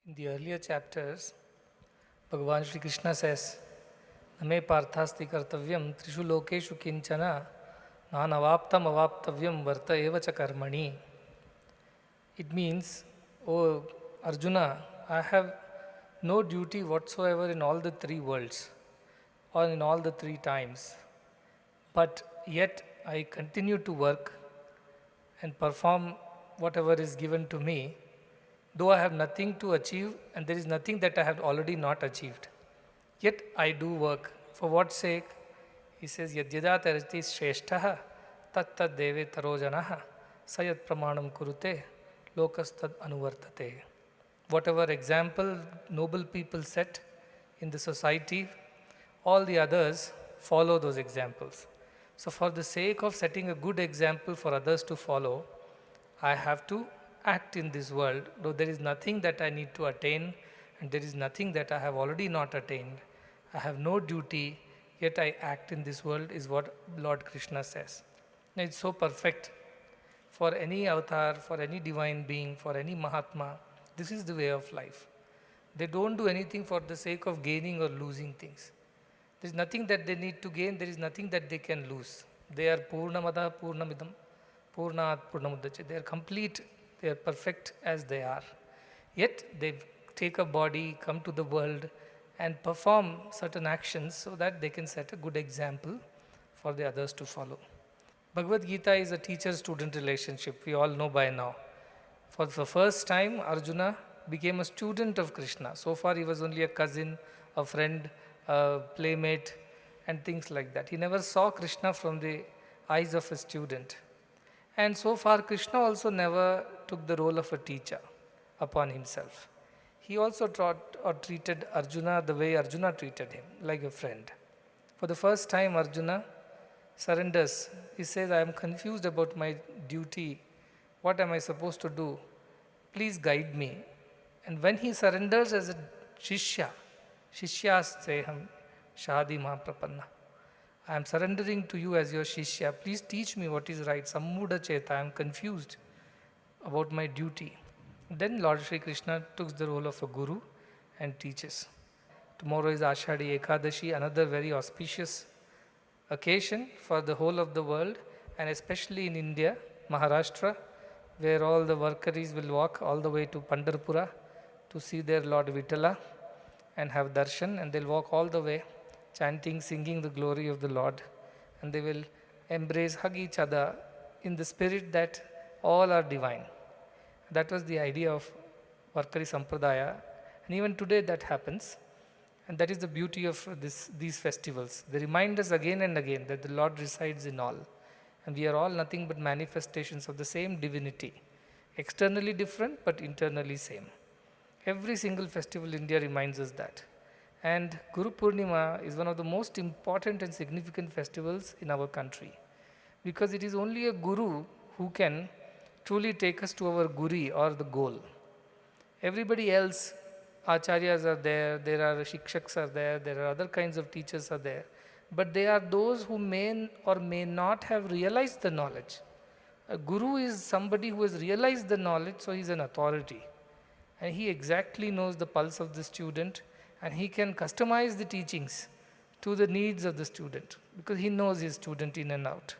In the earlier chapters, Bhagavan Shri Krishna says, Name parthasti kartavyam trishu lokeshu kinchana nanavaptam avaptavyam varta evacha karmani. It means, oh Arjuna, I have no duty whatsoever in all the three worlds or in all the three times. But yet I continue to work and perform whatever is given to me, though I have nothing to achieve and there is nothing that I have already not achieved. Yet I do work. For what sake? He says, Yadyada tarati shreshtaha tat tad deve tarojanaha sayat pramanam kurute lokastad anuvartate. Whatever example noble people set in the society, all the others follow those examples. So for the sake of setting a good example for others to follow, I have to act in this world, though there is nothing that I need to attain and there is nothing that I have already not attained. I have no duty, yet I act in this world, is what Lord Krishna says. Now it's so perfect for any avatar, for any divine being, for any Mahatma. This is the way of life. They don't do anything for the sake of gaining or losing things. There is nothing that they need to gain, there is nothing that they can lose. They are Purnamada Purnamidam, Purnat Purnamudache. They are complete, they are perfect as they are. Yet they take a body, come to the world and perform certain actions so that they can set a good example for the others to follow. Bhagavad Gita is a teacher-student relationship, we all know by now. For the first time, Arjuna became a student of Krishna. So far he was only a cousin, a friend, a playmate and things like that. He never saw Krishna from the eyes of a student. And so far Krishna also never took the role of a teacher upon himself. He also taught or treated Arjuna the way Arjuna treated him, like a friend. For the first time Arjuna surrenders. He says, I am confused about my duty. What am I supposed to do? Please guide me. And when he surrenders as a Shishya, Shishyasteham Shadi Mahaprapanna. I am surrendering to you as your Shishya. Please teach me what is right. Sammuda Cheta, I am confused about my duty. Then Lord Shri Krishna took the role of a guru and teaches. Tomorrow is Ashadi Ekadashi, another very auspicious occasion for the whole of the world and especially in India, Maharashtra, where all the Varkaris will walk all the way to Pandharpura to see their Lord Vittala and have darshan, and they'll walk all the way chanting, singing the glory of the Lord, and they will embrace, hug each other in the spirit that all are divine. That was the idea of Varkari Sampradaya, and even today that happens, and that is the beauty of these festivals. They remind us again and again that the Lord resides in all, and we are all nothing but manifestations of the same divinity, externally different but internally same. Every single festival in India reminds us that. And Guru Purnima is one of the most important and significant festivals in our country, because it is only a Guru who can truly take us to our Guri or the goal. Everybody else, Acharyas are there are Shikshaks are there are other kinds of teachers are there, but they are those who may or may not have realized the knowledge. A Guru is somebody who has realized the knowledge, so he is an authority. And he exactly knows the pulse of the student, and he can customize the teachings to the needs of the student because he knows his student in and out.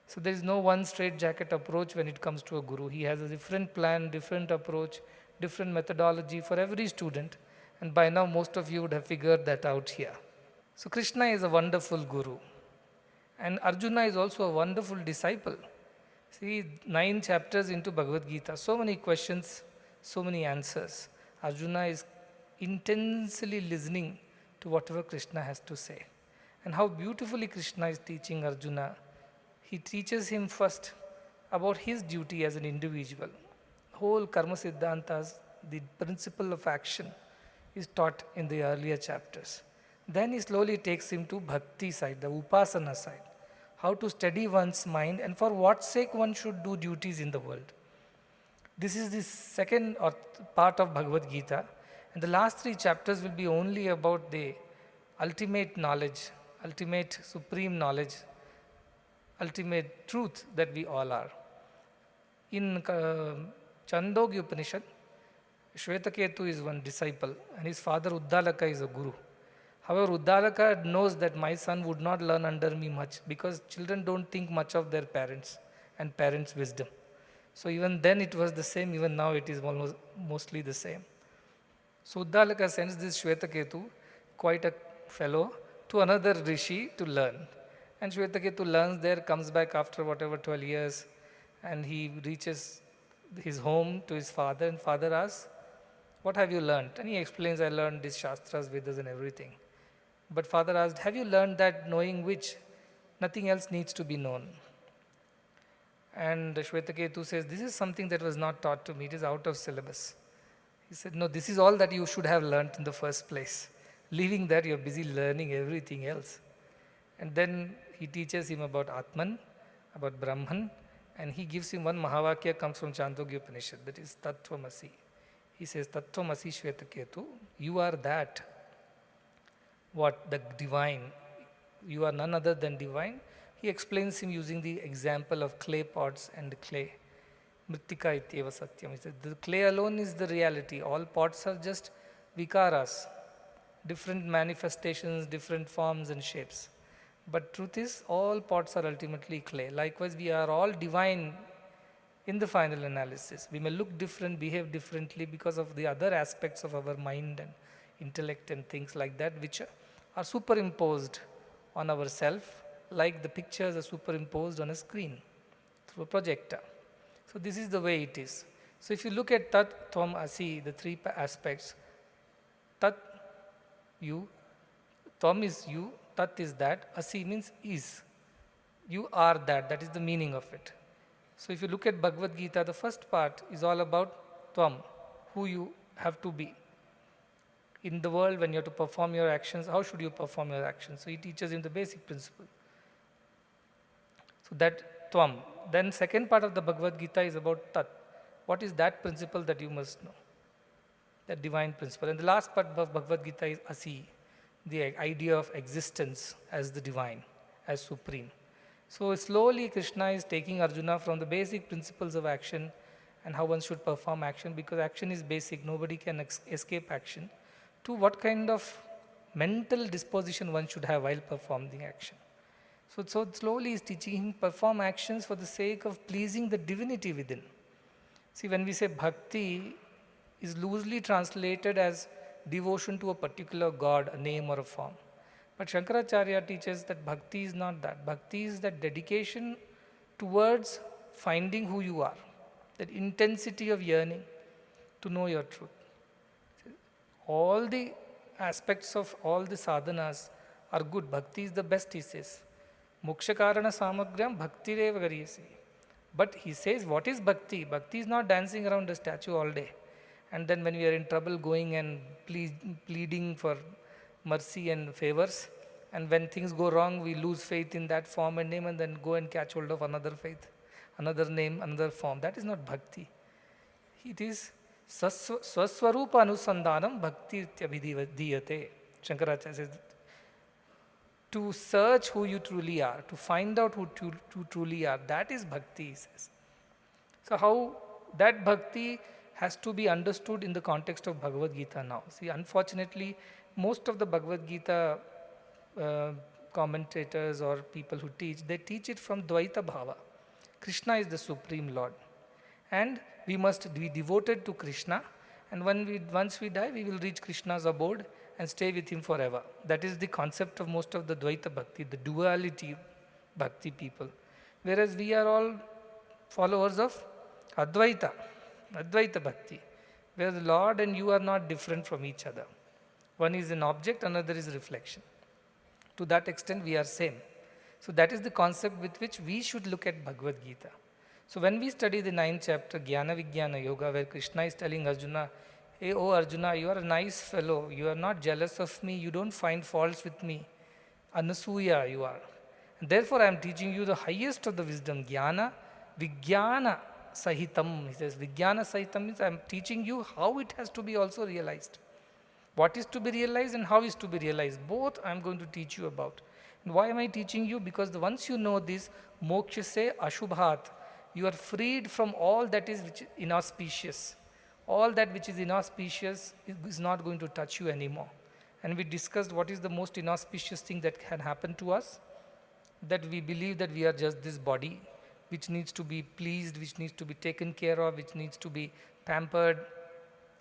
So there is no one straitjacket approach when it comes to a guru. He has a different plan, different approach, different methodology for every student, and by now most of you would have figured that out here. So Krishna is a wonderful guru, and Arjuna is also a wonderful disciple. See, 9 chapters into Bhagavad Gita, so many questions, so many answers. Arjuna is intensely listening to whatever Krishna has to say. And how beautifully Krishna is teaching Arjuna. He teaches him first about his duty as an individual. Whole Karma Siddhantas, the principle of action, is taught in the earlier chapters. Then he slowly takes him to Bhakti side, the Upasana side. How to steady one's mind and for what sake one should do duties in the world. This is the second part of Bhagavad Gita, and the last 3 chapters will be only about the ultimate knowledge, ultimate supreme knowledge, ultimate truth that we all are. In Chandogya Upanishad, Shvetaketu is one disciple and his father Uddalaka is a guru. However, Uddalaka knows that my son would not learn under me much because children don't think much of their parents and parents' wisdom. So even then it was the same, even now it is almost mostly the same. So Uddalaka sends this Shvetaketu, quite a fellow, to another rishi to learn. And Shvetaketu learns there, comes back after whatever 12 years, and he reaches his home to his father, and father asks, "What have you learned?" And he explains, "I learned these Shastras, Vedas and everything." But father asked, "Have you learned that knowing which nothing else needs to be known?" And Shvetaketu says, "This is something that was not taught to me, it is out of syllabus." He said, "No, this is all that you should have learnt in the first place. Leaving that, you're busy learning everything else." And then he teaches him about Atman, about Brahman, and he gives him one Mahavakya, comes from Chandogya Upanishad, that is Tattvamasi. He says, "Tattvamasi Shvetaketu, you are that." What? The divine. You are none other than divine. He explains him using the example of clay pots and clay. Mrittika ityeva satyam. He said, the clay alone is the reality. All pots are just vikaras, different manifestations, different forms and shapes. But truth is, all pots are ultimately clay. Likewise, we are all divine in the final analysis. We may look different, behave differently because of the other aspects of our mind and intellect and things like that, which are superimposed on ourselves, like the pictures are superimposed on a screen through a projector. So this is the way it is. So if you look at Tat, Tvam, Asi, the three aspects, Tat, you, Tvam is you, Tat is that, Asi means is. You are that, that is the meaning of it. So if you look at Bhagavad Gita, the first part is all about Tvam, who you have to be. In the world, when you have to perform your actions, how should you perform your actions? So he teaches him the basic principle. So that Tvam. Then second part of the Bhagavad Gita is about Tat. What is that principle that you must know? That divine principle. And the last part of Bhagavad Gita is Asi, the idea of existence as the divine, as supreme. So slowly Krishna is taking Arjuna from the basic principles of action and how one should perform action, because action is basic, nobody can escape action, to what kind of mental disposition one should have while performing action. So slowly is teaching him perform actions for the sake of pleasing the divinity within. See, when we say bhakti is loosely translated as devotion to a particular god, a name or a form. But Shankaracharya teaches that bhakti is not that. Bhakti is that dedication towards finding who you are, that intensity of yearning to know your truth. All the aspects of all the sadhanas are good. Bhakti is the best, he says. Moksha karana samagram bhakti reva gariyasi. But he says, what is bhakti? Bhakti is not dancing around a statue all day. And then when we are in trouble, going and pleading for mercy and favors. And when things go wrong, we lose faith in that form and name and then go and catch hold of another faith, another name, another form. That is not bhakti. It is swaswarupa anusandhanam bhakti ityabhidiyate. Shankaracharya says, to search who you truly are, to find out who you truly are, that is bhakti, he says. So how that bhakti has to be understood in the context of Bhagavad Gita now. See, unfortunately, most of the Bhagavad Gita commentators or people who teach, they teach it from Dvaita Bhava. Krishna is the Supreme Lord. And we must be devoted to Krishna. And once we die, we will reach Krishna's abode and stay with him forever. That is the concept of most of the Dvaita Bhakti, the duality Bhakti people. Whereas we are all followers of Advaita Bhakti, where the Lord and you are not different from each other. One is an object, another is reflection. To that extent, we are same. So that is the concept with which we should look at Bhagavad Gita. So when we study the 9th chapter, Jnana Vijnana Yoga, where Krishna is telling Arjuna, hey, oh Arjuna, you are a nice fellow. You are not jealous of me. You don't find faults with me. Anasuya you are. And therefore, I am teaching you the highest of the wisdom, Jnana Vijnana Sahitam. He says, Vijnana Sahitam means I am teaching you how it has to be also realized. What is to be realized and how is to be realized. Both I am going to teach you about. And why am I teaching you? Because once you know this, moksha se ashubhat, you are freed from all that is inauspicious, all that which is inauspicious is not going to touch you anymore. And we discussed what is the most inauspicious thing that can happen to us, that we believe that we are just this body which needs to be pleased, which needs to be taken care of, which needs to be pampered,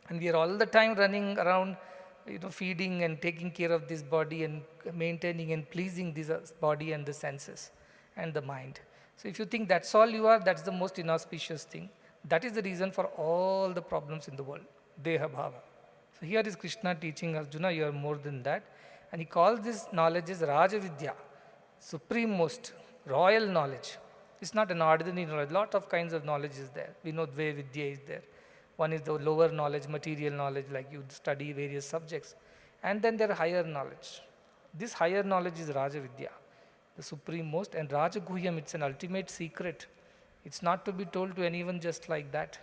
and we are all the time running around, feeding and taking care of this body and maintaining and pleasing this body and the senses and the mind. So if you think that's all you are, that's the most inauspicious thing. That is the reason for all the problems in the world, Deha Bhava. So here is Krishna teaching Arjuna, you are more than that. And he calls this knowledge as Raja Vidya, supreme most, royal knowledge. It's not an ordinary knowledge. Lot of kinds of knowledge is there. We know Dve Vidya is there. One is the lower knowledge, material knowledge, like you study various subjects. And then there are higher knowledge. This higher knowledge is Raja Vidya, the supreme most. And Raja Guhyam, it's an ultimate secret. It's not to be told to anyone just like that.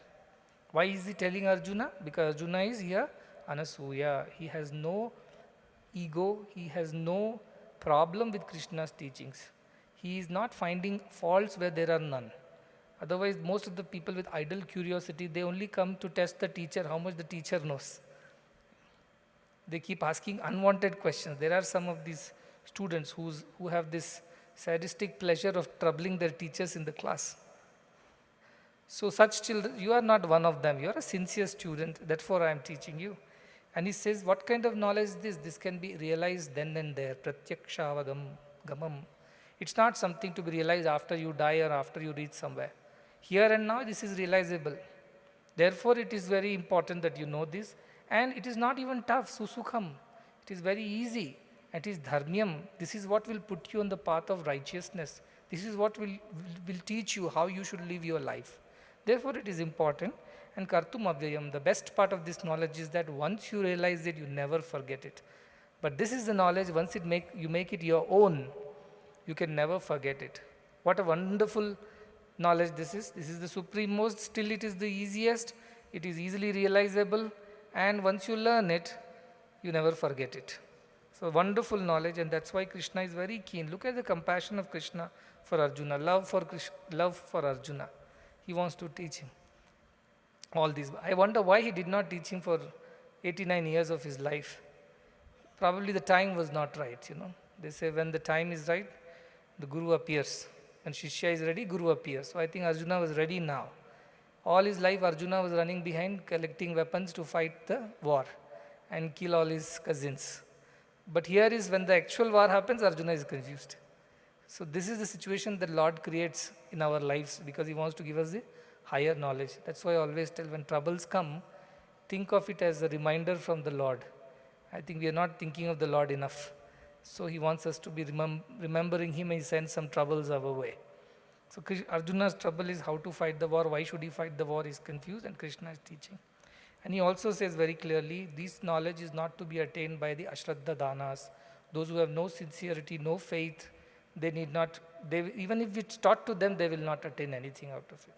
Why is he telling Arjuna? Because Arjuna is here Anasuya. He has no ego. He has no problem with Krishna's teachings. He is not finding faults where there are none. Otherwise, most of the people with idle curiosity, they only come to test the teacher, how much the teacher knows. They keep asking unwanted questions. There are some of these students who have this sadistic pleasure of troubling their teachers in the class. So such children, you are not one of them. You are a sincere student. Therefore, I am teaching you. And he says, what kind of knowledge is this? This can be realized then and there. Pratyakshavagam gamam. It's not something to be realized after you die or after you reach somewhere. Here and now, this is realizable. Therefore, it is very important that you know this. And it is not even tough, susukham. It is very easy. It is dharmyam. This is what will put you on the path of righteousness. This is what will teach you how you should live your life. Therefore, it is important. And kartum avyayam, the best part of this knowledge is that once you realize it, you never forget it. But this is the knowledge, once you make it your own, you can never forget it. What a wonderful knowledge this is. This is the supreme most, still it is the easiest, it is easily realizable, and once you learn it, you never forget it. So wonderful knowledge, and that's why Krishna is very keen. Look at the compassion of Krishna for Arjuna, love for Arjuna. He wants to teach him all these. I wonder why he did not teach him for 89 years of his life. Probably the time was not right, They say when the time is right, the Guru appears. When Shishya is ready, Guru appears. So I think Arjuna was ready now. All his life, Arjuna was running behind, collecting weapons to fight the war and kill all his cousins. But here is when the actual war happens, Arjuna is confused. So this is the situation that Lord creates in our lives because he wants to give us the higher knowledge. That's why I always tell when troubles come, think of it as a reminder from the Lord. I think we are not thinking of the Lord enough. So he wants us to be remembering him and he sends some troubles our way. So Arjuna's trouble is how to fight the war. Why should he fight the war? He is confused and Krishna is teaching. And he also says very clearly, this knowledge is not to be attained by the Ashraddha Danas. Those who have no sincerity, no faith, they need not, even if it's taught to them, they will not attain anything out of it.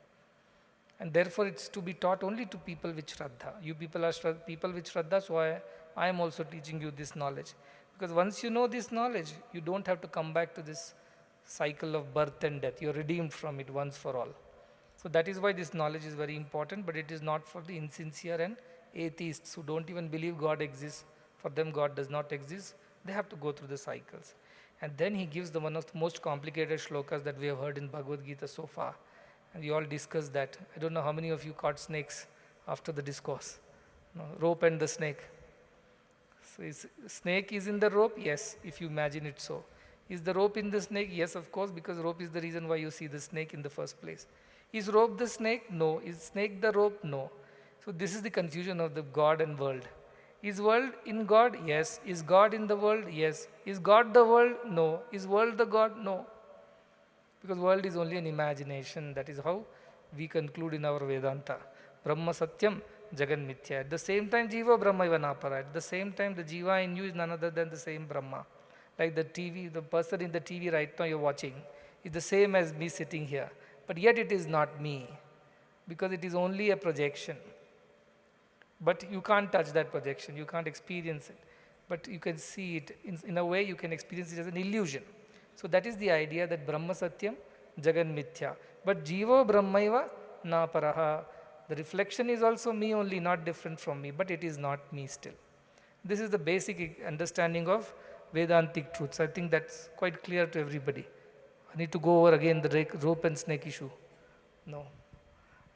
And therefore it's to be taught only to people with Shraddha. You people are people with Shraddha, so I am also teaching you this knowledge. Because once you know this knowledge, you don't have to come back to this cycle of birth and death. You're redeemed from it once for all. So that is why this knowledge is very important, but it is not for the insincere and atheists who don't even believe God exists. For them, God does not exist. They have to go through the cycles. And then he gives one of the most complicated shlokas that we have heard in Bhagavad Gita so far. And we all discussed that. I don't know how many of you caught snakes after the discourse. No, rope and the snake. So snake is in the rope? Yes, if you imagine it so. Is the rope in the snake? Yes, of course, because rope is the reason why you see the snake in the first place. Is rope the snake? No. Is snake the rope? No. So this is the confusion of the God and world. Is world in God? Yes. Is God in the world? Yes. Is God the world? No. Is world the God? No. Because world is only an imagination. That is how we conclude in our Vedanta. Brahma Satyam, Jagan Mithya. At the same time, Jiva Brahma Ivanapara. At the same time, the Jiva in you is none other than the same Brahma. Like the TV, the person in the TV right now you're watching is the same as me sitting here. But yet it is not me. Because it is only a projection. But you can't touch that projection. You can't experience it. But you can see it. In a way, you can experience it as an illusion. So that is the idea that Brahma Satyam, Jagan Mithya. But Jiva Brahmaiva na paraha. The reflection is also me only, not different from me, but it is not me still. This is the basic understanding of Vedantic truths. I think that's quite clear to everybody. I need to go over again the rope and snake issue. No,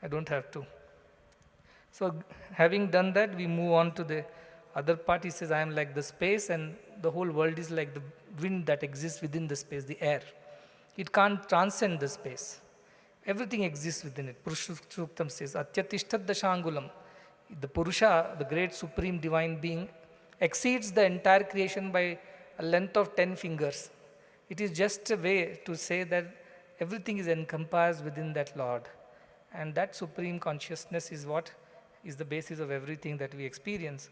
I don't have to. So, having done that, we move on to the other part. He says, I am like the space, and the whole world is like the wind that exists within the space, the air. It can't transcend the space. Everything exists within it. Purusha Suktam says, Atyatishtat Dashangulam. The Purusha, the great supreme divine being, exceeds the entire creation by a length of 10 fingers. It is just a way to say that everything is encompassed within that Lord. And that supreme consciousness is what is the basis of everything that we experience.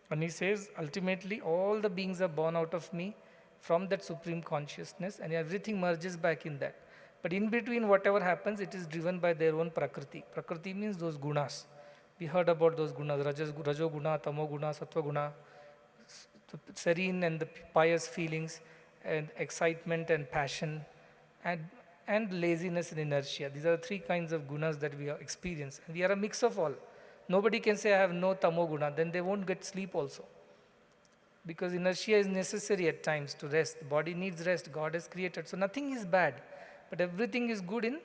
And he says, ultimately, all the beings are born out of me from that supreme consciousness, and everything merges back in that. But in between, whatever happens, it is driven by their own prakriti. Prakriti means those gunas. We heard about those gunas, Rajo guna, Tamo guna, Sattva guna, the serene and the pious feelings, and excitement and passion, and laziness and inertia. These are the three kinds of gunas that we experience. And we are a mix of all. Nobody can say, I have no Tamo guna, then they won't get sleep also. Because inertia is necessary at times to rest. The body needs rest. God has created. So nothing is bad. But everything is good in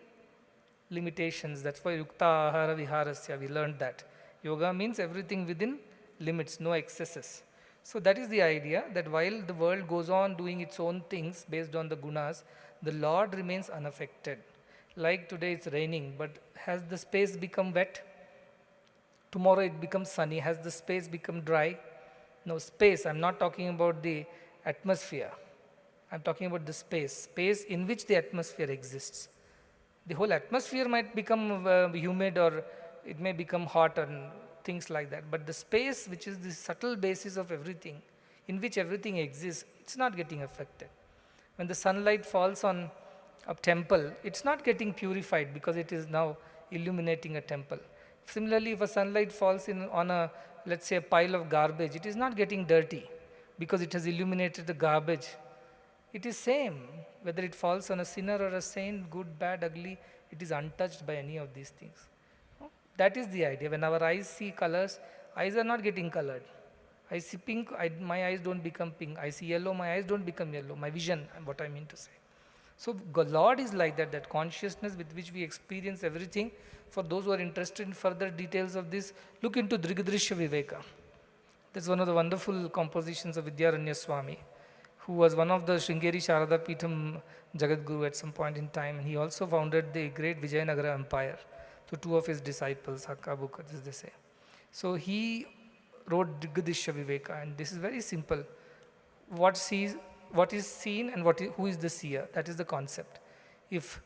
limitations. That's why Yukta Ahara Viharasya, we learned that. Yoga means everything within limits, no excesses. So that is the idea, that while the world goes on doing its own things based on the gunas, the Lord remains unaffected. Like today it's raining, but has the space become wet? Tomorrow it becomes sunny. Has the space become dry? No, space. I'm not talking about the atmosphere. I'm talking about the space in which the atmosphere exists. The whole atmosphere might become humid, or it may become hot and things like that. But the space, which is the subtle basis of everything, in which everything exists, it's not getting affected. When the sunlight falls on a temple, it's not getting purified because it is now illuminating a temple. Similarly, if a sunlight falls on a, let's say, a pile of garbage, it is not getting dirty because it has illuminated the garbage. It is same, whether it falls on a sinner or a saint, good, bad, ugly, it is untouched by any of these things. That is the idea. When our eyes see colors, eyes are not getting colored. I see pink, my eyes don't become pink. I see yellow, my eyes don't become yellow. My vision, what I mean to say. So Lord is like that, that consciousness with which we experience everything. For those who are interested in further details of this, look into Drigadrishya Viveka. That's one of the wonderful compositions of Vidyaranya Swami, who was one of the Sringeri Sharada Peetham Jagadguru at some point in time. And he also founded the great Vijayanagara Empire to two of his disciples, Hakka Bukka, as they say. So he wrote Drigadrishya Viveka, and this is very simple. What is seen and who is the seer? That is the concept. If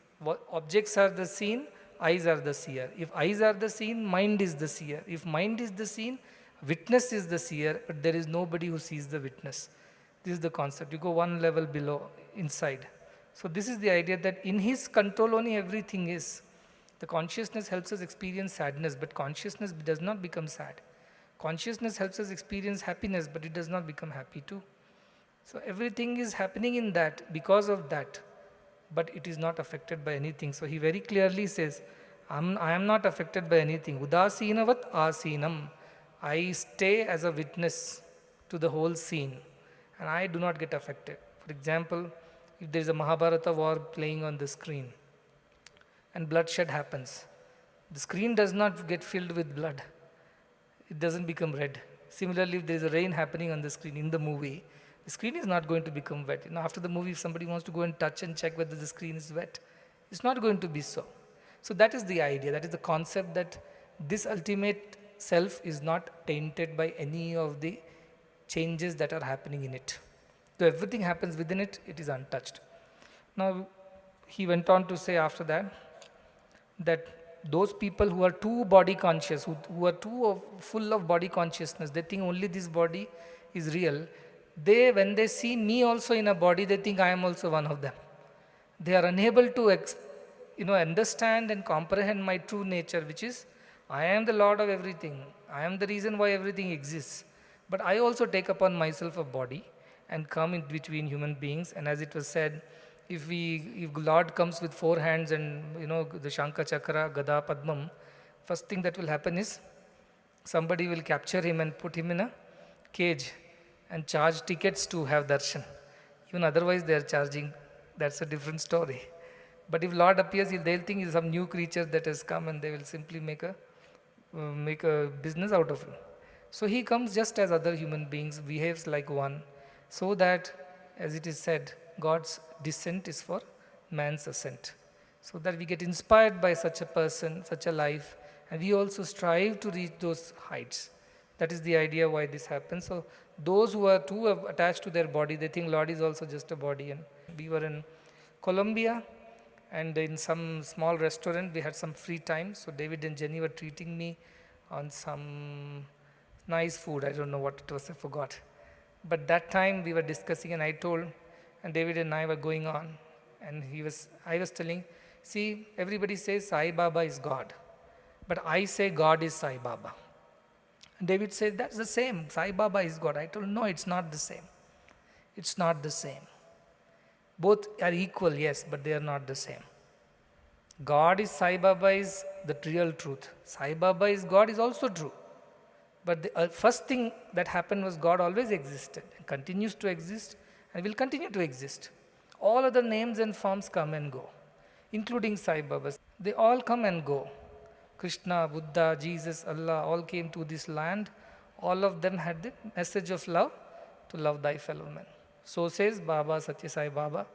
objects are the seen, eyes are the seer. If eyes are the seen, mind is the seer. If mind is the seen, witness is the seer, but there is nobody who sees the witness. This is the concept. You go one level below, inside. So this is the idea that in his control only everything is. The consciousness helps us experience sadness, but consciousness does not become sad. Consciousness helps us experience happiness, but it does not become happy too. So everything is happening in that, because of that, but it is not affected by anything. So he very clearly says, I am not affected by anything. Udasinavat asinam. I stay as a witness to the whole scene, and I do not get affected. For example, if there is a Mahabharata war playing on the screen, and bloodshed happens, the screen does not get filled with blood. It doesn't become red. Similarly, if there is a rain happening on the screen in the movie, the screen is not going to become wet. After the movie, if somebody wants to go and touch and check whether the screen is wet, it's not going to be so. So that is the idea, that is the concept, that this ultimate self is not tainted by any of the changes that are happening in it. So everything happens within it, it is untouched. Now, he went on to say after that those people who are too body conscious, who are too full of body consciousness, they think only this body is real. When they see me also in a body, they think I am also one of them. They are unable to understand and comprehend my true nature, which is, I am the Lord of everything. I am the reason why everything exists. But I also take upon myself a body and come in between human beings. And as it was said, if Lord comes with 4 hands and the Shankha Chakra, Gada, Padmam, First thing that will happen is somebody will capture him and put him in a cage and charge tickets to have darshan. Even otherwise they are charging. That's a different story. But if Lord appears, they'll think he's some new creature that has come, and they will simply make a business out of him. So he comes just as other human beings, behaves like one, so that, as it is said, God's descent is for man's ascent. So that we get inspired by such a person, such a life, and we also strive to reach those heights. That is the idea why this happens. So those who are too attached to their body, they think Lord is also just a body. And we were in Colombia, and in some small restaurant we had some free time. So David and Jenny were treating me on some nice food. I don't know what it was, I forgot. But that time we were discussing, and I told, and David and I were going on, and I was telling, see, everybody says Sai Baba is God, but I say God is Sai Baba. And David said, that's the same. Sai Baba is God. I told, no, it's not the same. It's not the same. Both are equal, yes, but they are not the same. God is Sai Baba is the real truth. Sai Baba is God is also true. But the first thing that happened was God always existed and continues to exist and will continue to exist. All other names and forms come and go, including Sai Baba. They all come and go. Krishna, Buddha, Jesus, Allah all came to this land. All of them had the message of love, to love thy fellow man. So says Baba, Satya Sai Baba.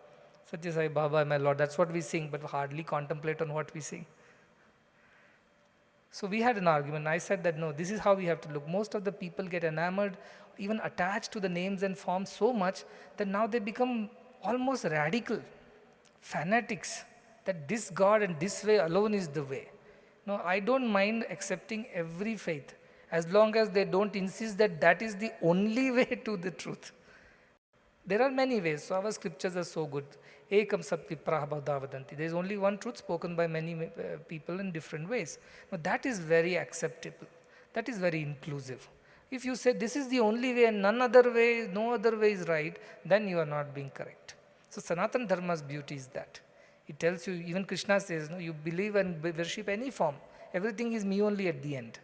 Satya Sai Baba, my Lord. That's what we sing, but hardly contemplate on what we sing. So we had an argument. I said that no, this is how we have to look. Most of the people get enamored, even attached to the names and forms so much that now they become almost radical, fanatics, that this God and this way alone is the way. No, I don't mind accepting every faith as long as they don't insist that that is the only way to the truth. There are many ways, so our scriptures are so good. Ekam sat vipraha bahudha vadanti. There is only one truth spoken by many people in different ways. Now that is very acceptable. That is very inclusive. If you say this is the only way and no other way is right, then you are not being correct. So Sanatana Dharma's beauty is that. It tells you, even Krishna says, no, you believe and worship any form. Everything is me only at the end.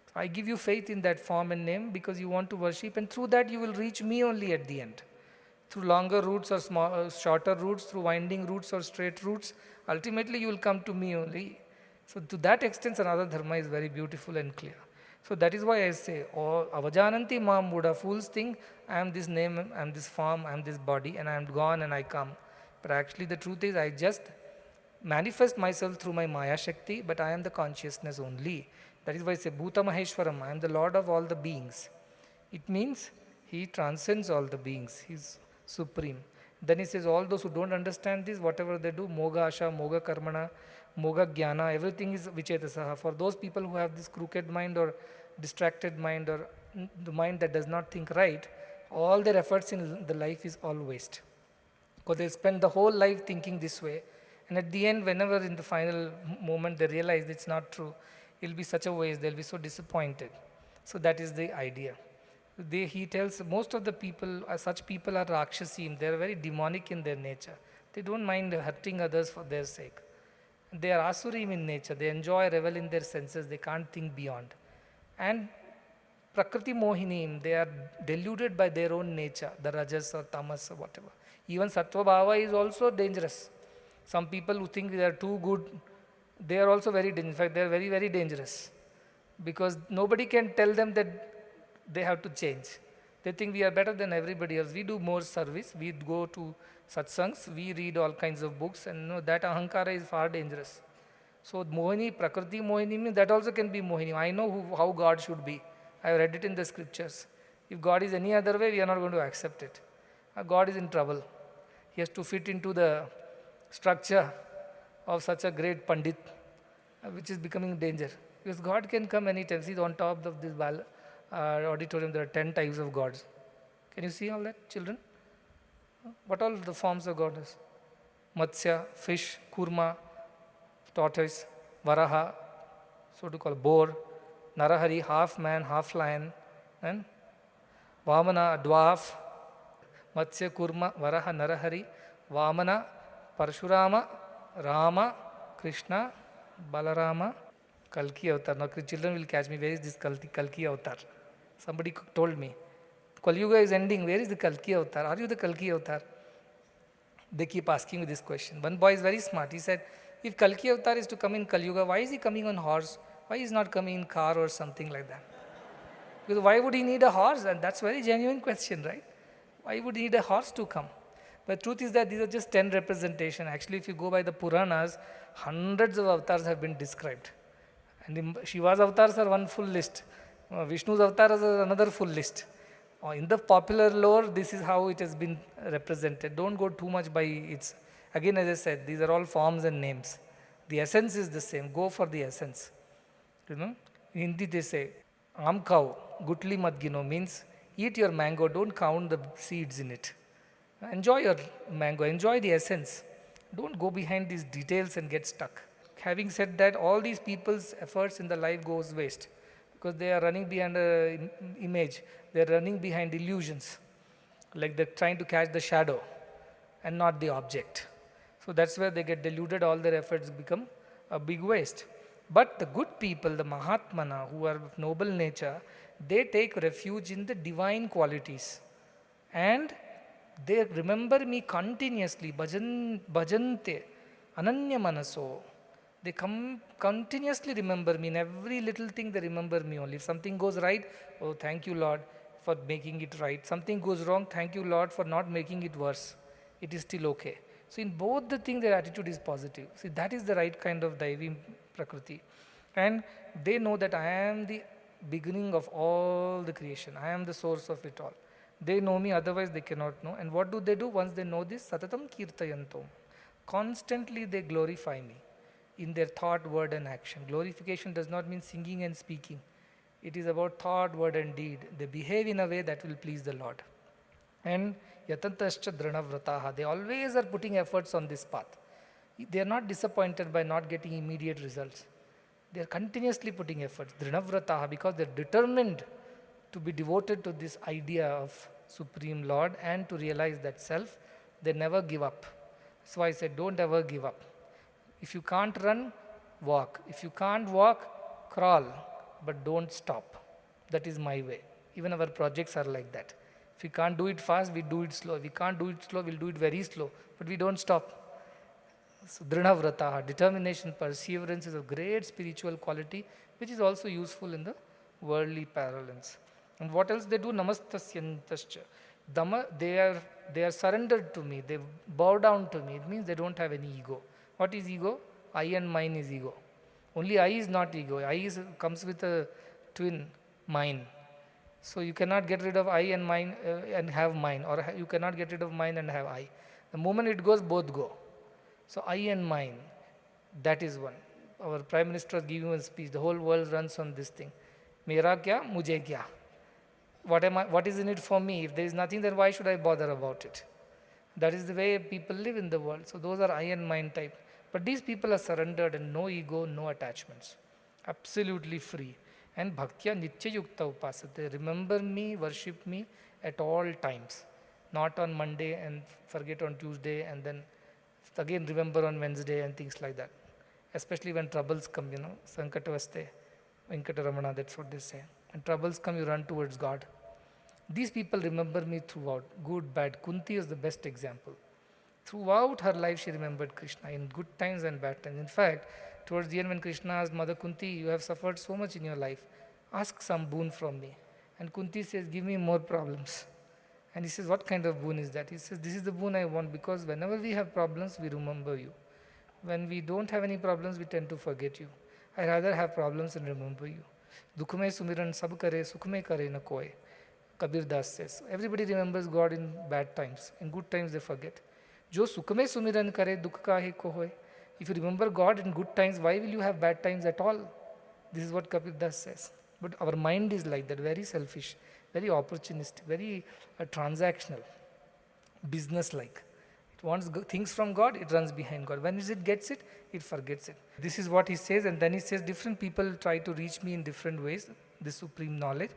So I give you faith in that form and name because you want to worship, and through that you will reach me only at the end. Through longer routes or shorter routes, through winding routes or straight routes, ultimately you will come to me only. So to that extent, Sanatana Dharma is very beautiful and clear. So that is why I say, oh, avajananti mam Buddha, fools think I am this name, I am this form, I am this body, and I am gone and I come. But actually the truth is I just manifest myself through my Maya Shakti, but I am the consciousness only. That is why I say Bhuta Maheshwaram, I am the Lord of all the beings. It means He transcends all the beings. He is supreme. Then He says all those who don't understand this, whatever they do, Moga Asha, Moga Karmana, Moga Jnana, everything is Vichetasaha. For those people who have this crooked mind or distracted mind or the mind that does not think right, all their efforts in the life is all waste. Because they spend the whole life thinking this way, and at the end, whenever in the final moment they realize it's not true, it will be such a waste, they'll be so disappointed. So that is the idea. He tells most of the people, such people are Rakshasim, they are very demonic in their nature. They don't mind hurting others for their sake. They are Asurim in nature, they enjoy, revel in their senses, they can't think beyond. And Prakriti Mohinim, they are deluded by their own nature, the Rajas or Tamas or whatever. Even Sattva Bhava is also dangerous. Some people who think they are too good, they are also very dangerous. In fact, they are very, very dangerous. Because nobody can tell them that they have to change. They think we are better than everybody else. We do more service. We go to satsangs. We read all kinds of books. And that ahankara is far dangerous. So Mohini, Prakriti Mohini means that also can be Mohini. I know how God should be. I have read it in the scriptures. If God is any other way, we are not going to accept it. God is in trouble. He has to fit into the structure of such a great Pandit, which is becoming danger. Because God can come anytime. See, on top of this auditorium, there are 10 types of gods. Can you see all that, children? What all the forms of God is? Matsya, fish, Kurma, tortoise, Varaha, so to call boar, Narahari, half man, half lion, and Vamana, dwarf, Matsya, Kurma, Varaha, Narahari, Vamana, Parshurama, Rama, Krishna, Balarama, Kalki avatar. Now children will catch me. Where is this Kalki avatar? Somebody told me. Kali Yuga is ending. Where is the Kalki avatar? Are you the Kalki avatar? They keep asking me this question. One boy is very smart. He said, if Kalki avatar is to come in Kali Yuga, why is he coming on horse? Why is he not coming in car or something like that? Because why would he need a horse? And that's a very genuine question, right? Why would he need a horse to come? But truth is that these are just 10 representation. Actually, if you go by the Puranas, hundreds of avatars have been described. And Shiva's avatars are one full list. Vishnu's avatars are another full list. In the popular lore, this is how it has been represented. Don't go too much by its. Again, as I said, these are all forms and names. The essence is the same. Go for the essence. In Hindi they say, Aam khao, gutli mat gino, means eat your mango, don't count the seeds in it. Enjoy your mango, enjoy the essence. Don't go behind these details and get stuck. Having said that, all these people's efforts in the life goes waste because they are running behind an image. They are running behind illusions. Like they're trying to catch the shadow and not the object. So that's where they get deluded, all their efforts become a big waste. But the good people, the Mahatmana, who are of noble nature, they take refuge in the divine qualities. And they remember me continuously, bhajante, ananya manaso. They continuously remember me. In every little thing they remember me only. If something goes right, oh thank you Lord for making it right. Something goes wrong, thank you Lord for not making it worse. It is still okay. So in both the things their attitude is positive. See, that is the right kind of Daivi Prakriti. And they know that I am the beginning of all the creation. I am the source of it all. They know me, otherwise they cannot know. And what do? Once they know this? Satatam kirtayantom. Constantly they glorify me in their thought, word and action. Glorification does not mean singing and speaking. It is about thought, word and deed. They behave in a way that will please the Lord. And yatantascha dhranavrataha. They always are putting efforts on this path. They are not disappointed by not getting immediate results. They are continuously putting efforts. Dhranavrataha, because they are determined to be devoted to this idea of Supreme Lord and to realize that self. They never give up. That's why I said, don't ever give up. If you can't run, walk. If you can't walk, crawl. But don't stop. That is my way. Even our projects are like that. If we can't do it fast, we do it slow. If we can't do it slow, we'll do it very slow. But we don't stop. So, Dhrinavrataha, determination, perseverance is a great spiritual quality, which is also useful in the worldly parlance. And what else they do? Namastasyantascha. They are surrendered to me. They bow down to me. It means they don't have any ego. What is ego? I and mine is ego. Only I is not ego. I comes with a twin, mine. So you cannot get rid of I and mine and have mine, or you cannot get rid of mine and have I. The moment it goes, both go. So I and mine, that is one. Our Prime Minister was giving a speech. The whole world runs on this thing. Mera kya, mujhe kya. What is in it for me? If there is nothing, then why should I bother about it? That is the way people live in the world. So those are I and mine type. But these people are surrendered and no ego, no attachments. Absolutely free. And bhaktya nitya yukta upasate. Remember me, worship me at all times. Not on Monday and forget on Tuesday and then again remember on Wednesday and things like that. Especially when troubles come, Sankatavaste, Venkataramana, that's what they say. When troubles come, you run towards God. These people remember me throughout, good, bad. Kunti is the best example. Throughout her life, she remembered Krishna in good times and bad times. In fact, towards the end, when Krishna asked Mother Kunti, you have suffered so much in your life, ask some boon from me. And Kunti says, give me more problems. And he says, what kind of boon is that? He says, this is the boon I want because whenever we have problems, we remember you. When we don't have any problems, we tend to forget you. I rather have problems and remember you. Dukh mein sumiran sab kare, sukh mein kare na koi. Kabir Das says. Everybody remembers God in bad times. In good times, they forget. Jo sukh mein sumiran kare, dukh kahe ko hoy. If you remember God in good times, why will you have bad times at all? This is what Kabir Das says. But our mind is like that, very selfish, very opportunistic, very transactional, business-like. It wants things from God, it runs behind God. When it gets it, it forgets it. This is what he says, and then he says different people try to reach me in different ways. this supreme knowledge.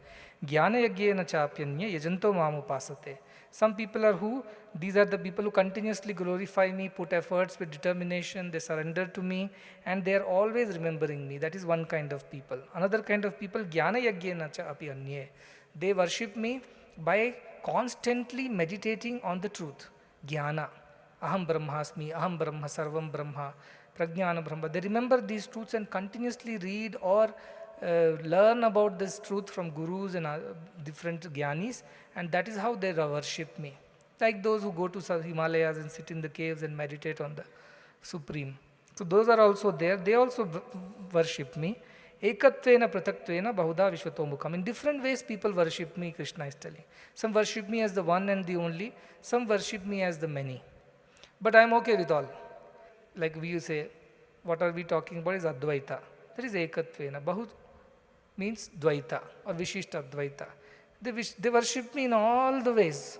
Jnana yagyena chapyanya yajanto mam upasate. Some people are who? These are the people who continuously glorify me, put efforts with determination, they surrender to me, and they are always remembering me. That is one kind of people. Another kind of people, jnana yagyena cha api anye. They worship me by constantly meditating on the truth. Jnana. Aham brahmasmi, aham brahma, sarvam brahma, prajnana brahma. They remember these truths and continuously read or learn about this truth from gurus and different jnanis, and that is how they worship me. Like those who go to Himalayas and sit in the caves and meditate on the Supreme. So those are also there. They also worship me. Ekatvena prataktvena bahuda vishvatomukam. In different ways people worship me, Krishna is telling. Some worship me as the one and the only. Some worship me as the many. But I am okay with all. Like we say, what are we talking about is Advaita. That is Ekatvena. Bahut means Dvaita or Vishishta Dvaita. They worship me in all the ways.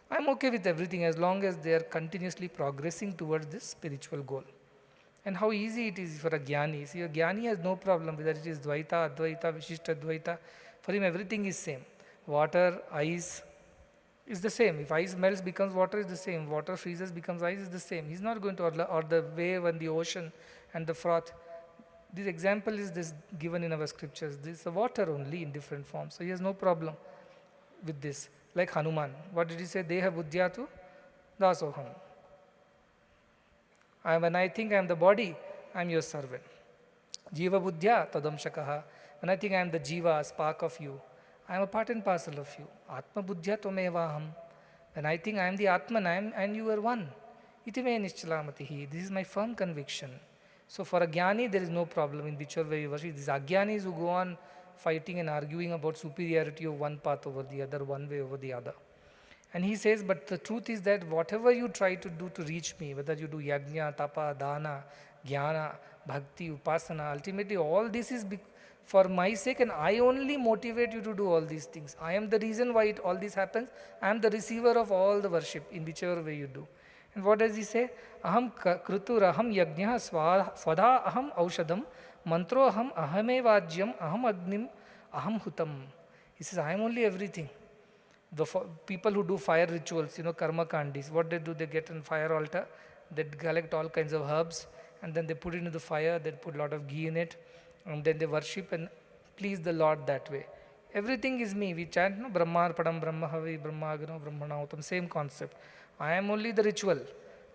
I am okay with everything as long as they are continuously progressing towards this spiritual goal. And how easy it is for a jnani. See, a jnani has no problem whether it is Dvaita, Advaita, Vishishta Dvaita. For him everything is same. Water, ice is the same. If ice melts becomes water is the same. Water freezes becomes ice is the same. He is not going to, or the wave and the ocean and the froth. This example is this given in our scriptures. This is water only in different forms. So he has no problem with this. Like Hanuman. What did he say? Deha buddhyatu dasoham. When I think I am the body, I am your servant. Jiva buddhya tadamshakaha. When I think I am the jiva, spark of you, I am a part and parcel of you. Atma buddhya tvamevaham. When I think I am the Atman, and you are one. Iti me nishchalamatihi. This is my firm conviction. So for a jnani, there is no problem in whichever way you worship. These ajnanis who go on fighting and arguing about superiority of one path over the other, one way over the other. And he says, but the truth is that whatever you try to do to reach me, whether you do yajna, tapa, dana, jnana, bhakti, upasana, ultimately all this is for my sake, and I only motivate you to do all these things. I am the reason why all this happens. I am the receiver of all the worship in whichever way you do. And what does he say? Aham krutur aham yajna svada aham aushadam mantro aham ahamevajyam aham agnim aham hutam. He says, I am only everything. The people who do fire rituals, karma kandis, what they do, they get on fire altar, they collect all kinds of herbs, and then they put it into the fire, they put a lot of ghee in it, and then they worship and please the Lord that way. Everything is me. We chant, Brahmarpadam, Brahmahavi, Brahmagano, Brahmanautam, same concept. I am only the ritual.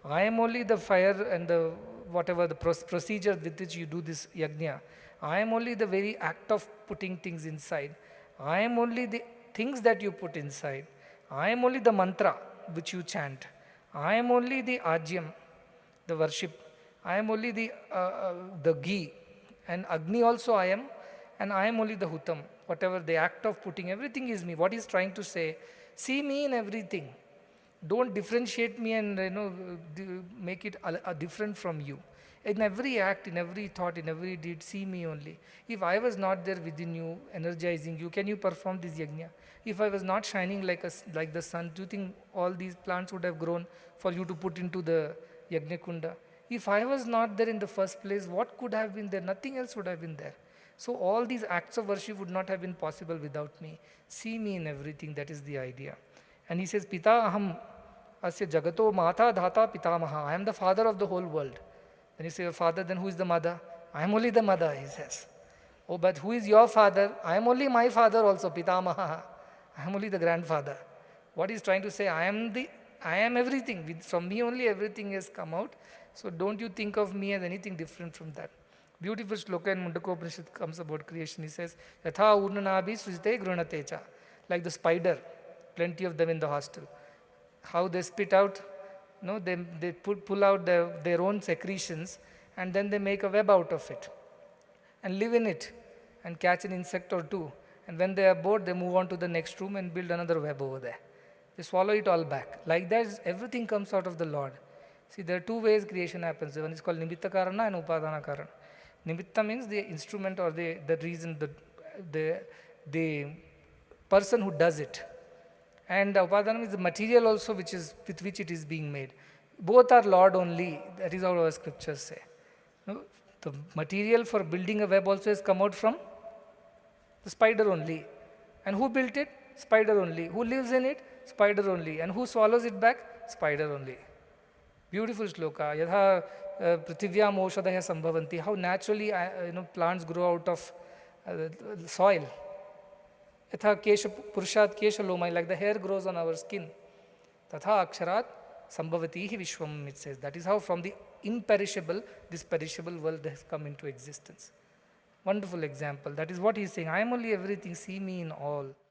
I am only the fire and the whatever the procedure with which you do this yajna. I am only the very act of putting things inside. I am only the things that you put inside. I am only the mantra which you chant. I am only the ajyam, the worship. I am only the ghee. And Agni also I am. And I am only the hutam. Whatever the act of putting, everything is me. What he is trying to say, see me in everything. Don't differentiate me and make it different from you. In every act, in every thought, in every deed, see me only. If I was not there within you, energizing you, can you perform this yajna? If I was not shining like the sun, do you think all these plants would have grown for you to put into the yajna kunda? If I was not there in the first place, what could have been there? Nothing else would have been there. So all these acts of worship would not have been possible without me. See me in everything, that is the idea. And he says, Pita aham asya jagato mata dhata pitamaha. I am the father of the whole world. Then you say, your father, then who is the mother? I am only the mother, he says. Oh, but who is your father? I am only my father also, pitamaha. I am only the grandfather. What he is trying to say, I am everything. From me only everything has come out. So don't you think of me as anything different from that. Beautiful shloka in Mundakopanishad comes about creation. He savis, Yatha urnanabhi sujite grunatecha. Like the spider, plenty of them in the hostel. How they spit out, they pull out their own secretions, and then they make a web out of it and live in it and catch an insect or two. And when they are bored, they move on to the next room and build another web over there. They swallow it all back. Like that, everything comes out of the Lord. See, there are two ways creation happens. One is called nimitta karana and upadana karana. Nimitta means the instrument or the reason, the person who does it. And upadana is the material also with which it is being made. Both are Lord only. That is how our scriptures say. The material for building a web also has come out from The spider only. And who built it? Spider only. Who lives in it? Spider only. And who swallows it back? Spider only. Beautiful shloka. Yatha prithivya moshadaya sambhavanti. How naturally plants grow out of soil. Yatha kesha purushat kesha lomai, like the hair grows on our skin. Tatha aksharat sambhavatihi vishwam, it says. That is how from the imperishable, this perishable world has come into existence. Wonderful example. That is what he is saying. I am only everything, see me in all.